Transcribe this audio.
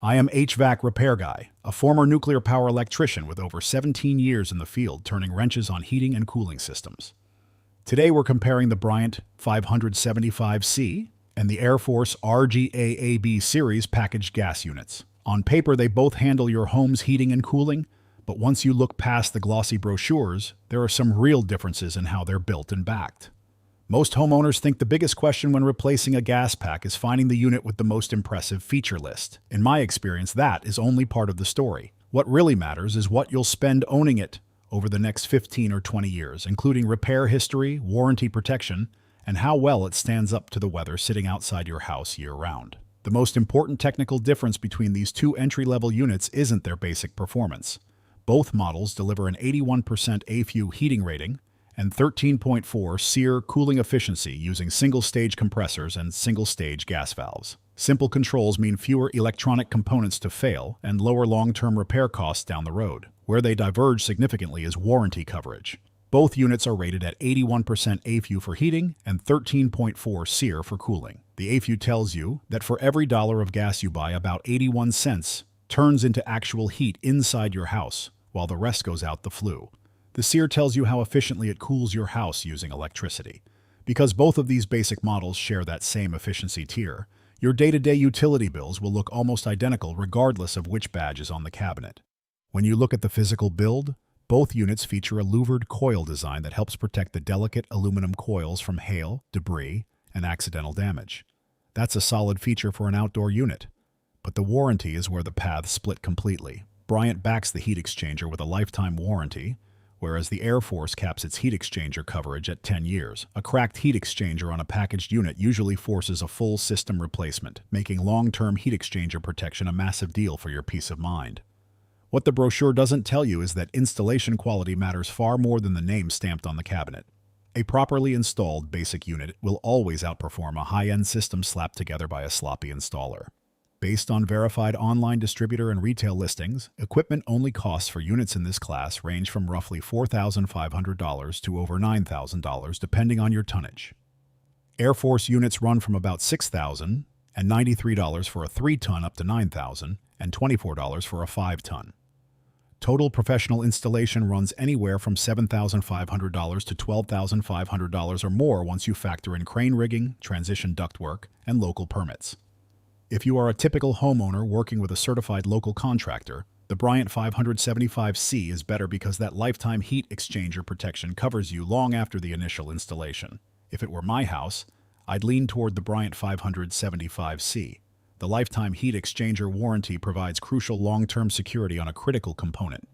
I am HVAC Repair Guy, a former nuclear power electrician with over 17 years in the field turning wrenches on heating and cooling systems. Today we're comparing the Bryant 575C and the AireForce RGEAYB Series packaged gas units. On paper, they both handle your home's heating and cooling, but once you look past the glossy brochures, there are some real differences in how they're built and backed. Most homeowners think the biggest question when replacing a gas pack is finding the unit with the most impressive feature list. In my experience, that is only part of the story. What really matters is what you'll spend owning it over the next 15 or 20 years, including repair history, warranty protection, and how well it stands up to the weather sitting outside your house year-round. The most important technical difference between these two entry-level units isn't their basic performance. Both models deliver an 81% AFUE heating rating and 13.4 SEER cooling efficiency using single-stage compressors and single-stage gas valves. Simple controls mean fewer electronic components to fail and lower long-term repair costs down the road. Where they diverge significantly is warranty coverage. Both units are rated at 81% AFUE for heating and 13.4 SEER for cooling. The AFUE tells you that for every dollar of gas you buy, about 81 cents turns into actual heat inside your house, while the rest goes out the flue. The SEER tells you how efficiently it cools your house using electricity. Because both of these basic models share that same efficiency tier, your day-to-day utility bills will look almost identical regardless of which badge is on the cabinet. When you look at the physical build, both units feature a louvered coil design that helps protect the delicate aluminum coils from hail, debris, and accidental damage. That's a solid feature for an outdoor unit. But the warranty is where the paths split completely. Bryant backs the heat exchanger with a lifetime warranty, whereas the AireForce caps its heat exchanger coverage at 10 years. A cracked heat exchanger on a packaged unit usually forces a full system replacement, making long-term heat exchanger protection a massive deal for your peace of mind. What the brochure doesn't tell you is that installation quality matters far more than the name stamped on the cabinet. A properly installed basic unit will always outperform a high-end system slapped together by a sloppy installer. Based on verified online distributor and retail listings, equipment-only costs for units in this class range from roughly $4,500 to over $9,000 depending on your tonnage. AireForce units run from about $6,000 and $93 for a 3-ton up to $9,000 and $24 for a 5-ton. Total professional installation runs anywhere from $7,500 to $12,500 or more once you factor in crane rigging, transition ductwork, and local permits. If you are a typical homeowner working with a certified local contractor, the Bryant 575C is better because that lifetime heat exchanger protection covers you long after the initial installation. If it were my house, I'd lean toward the Bryant 575C. The lifetime heat exchanger warranty provides crucial long-term security on a critical component.